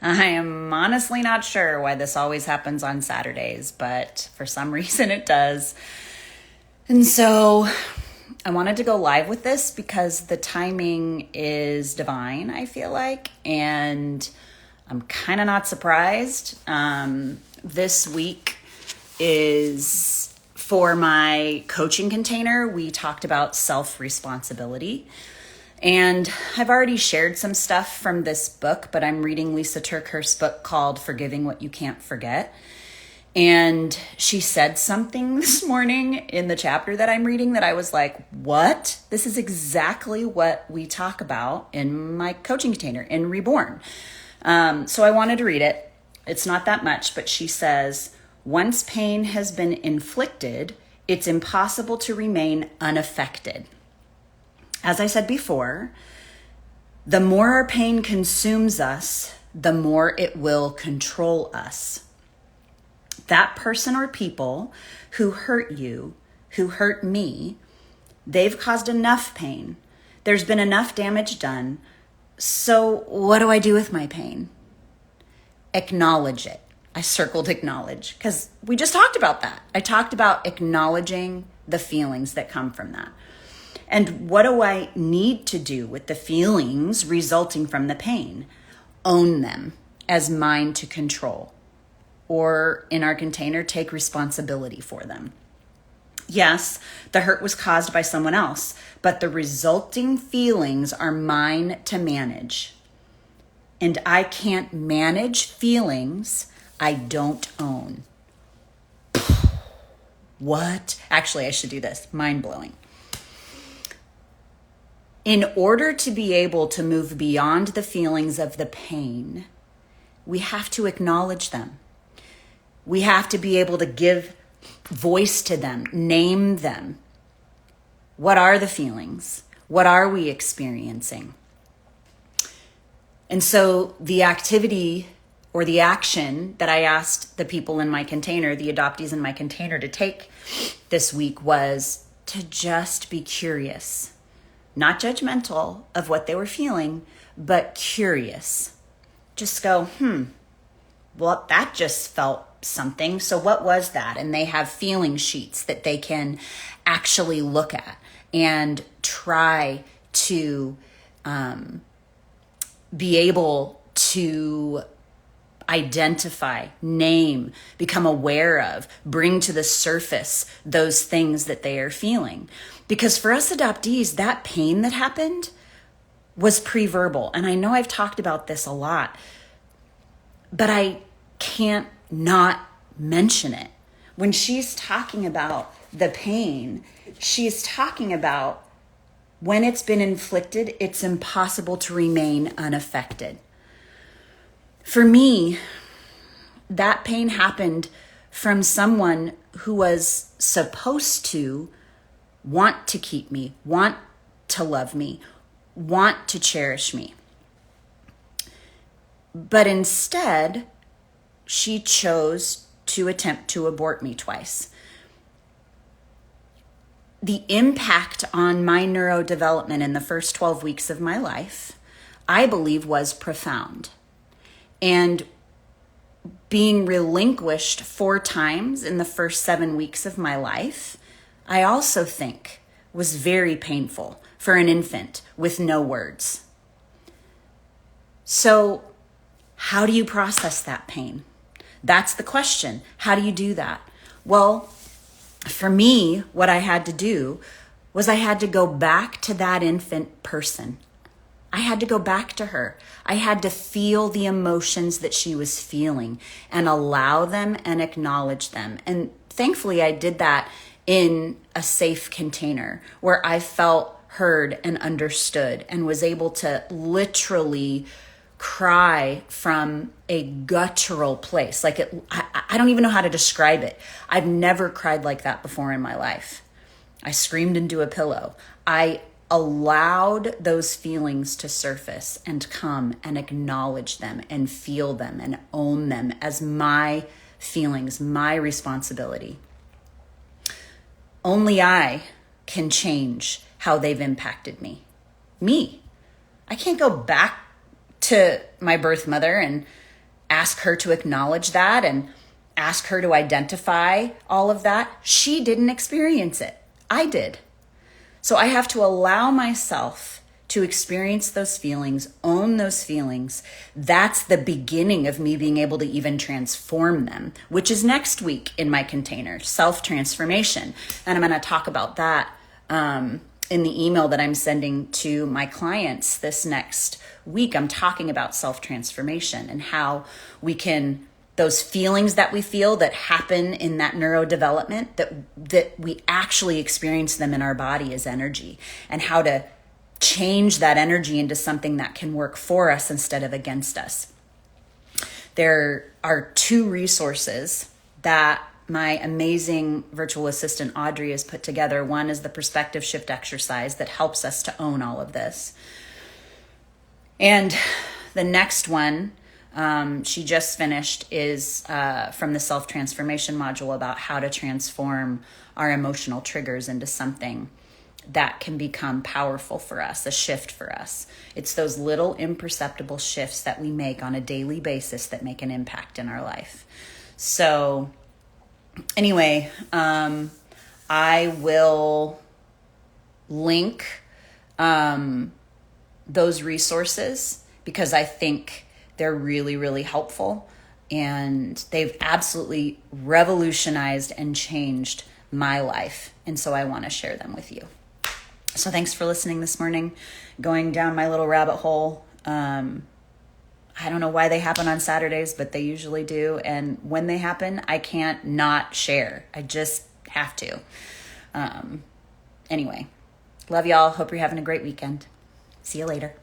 I am honestly not sure why this always happens on Saturdays, but for some reason it does. And so I wanted to go live with this because the timing is divine, I feel like, and I'm kind of not surprised. This week is for my coaching container. We talked about self-responsibility. And I've already shared some stuff from this book, but I'm reading Lisa TerKeurst's book called Forgiving What You Can't Forget. And she said something this morning in the chapter that I'm reading that I was like, what? This is exactly what we talk about in my coaching container in Reborn. So I wanted to read it. It's not that much, but she says, once pain has been inflicted, it's impossible to remain unaffected. As I said before, the more our pain consumes us, the more it will control us. That person or people who hurt you, who hurt me, they've caused enough pain. There's been enough damage done. So what do I do with my pain? Acknowledge it. I circled acknowledge because we just talked about that. I talked about acknowledging the feelings that come from that. And what do I need to do with the feelings resulting from the pain? Own them as mine to control. Or in our container, take responsibility for them. Yes, the hurt was caused by someone else, but the resulting feelings are mine to manage. And I can't manage feelings I don't own. What? Actually, I should do this. Mind-blowing. In order to be able to move beyond the feelings of the pain, we have to acknowledge them. We have to be able to give voice to them, name them. What are the feelings? What are we experiencing? And so the activity or the action that I asked the people in my container, the adoptees in my container, to take this week was to just be curious. Not judgmental of what they were feeling, but curious. Just go, well, that just felt something. So what was that? And they have feeling sheets that they can actually look at and try to be able to identify, name, become aware of, bring to the surface those things that they are feeling. Because for us adoptees, that pain that happened was pre-verbal. And I know I've talked about this a lot, but I can't not mention it. When she's talking about the pain, she's talking about when it's been inflicted, it's impossible to remain unaffected. For me, that pain happened from someone who was supposed to want to keep me, want to love me, want to cherish me. But instead, she chose to attempt to abort me twice. The impact on my neurodevelopment in the first 12 weeks of my life, I believe, was profound. And being relinquished 4 times in the first 7 weeks of my life, I also think was very painful for an infant with no words. So how do you process that pain? That's the question. How do you do that? Well, for me, what I had to do was I had to go back to that infant person. I had to go back to her. I had to feel the emotions that she was feeling and allow them and acknowledge them. And thankfully, I did that in a safe container where I felt heard and understood and was able to literally cry from a guttural place. I don't even know how to describe it. I've never cried like that before in my life. I screamed into a pillow. I allowed those feelings to surface and come and acknowledge them and feel them and own them as my feelings, my responsibility. Only I can change how they've impacted me. I can't go back to my birth mother and ask her to acknowledge that and ask her to identify all of that. She didn't experience it. I did. So I have to allow myself to experience those feelings, own those feelings. That's the beginning of me being able to even transform them, which is next week in my container, self-transformation. And I'm going to talk about that in the email that I'm sending to my clients this next week. I'm talking about self-transformation and how we can, those feelings that we feel that happen in that neurodevelopment, that we actually experience them in our body as energy, and how to change that energy into something that can work for us instead of against us. There are 2 resources that my amazing virtual assistant Audrey has put together. One is the perspective shift exercise that helps us to own all of this. And the next one she just finished is from the self-transformation module about how to transform our emotional triggers into something that can become powerful for us, a shift for us. It's those little imperceptible shifts that we make on a daily basis that make an impact in our life. So anyway, I will link those resources because I think they're really, really helpful, and they've absolutely revolutionized and changed my life. And so I want to share them with you. So thanks for listening this morning, going down my little rabbit hole. I don't know why they happen on Saturdays, but they usually do. And when they happen, I can't not share. I just have to. Anyway, love y'all. Hope you're having a great weekend. See you later.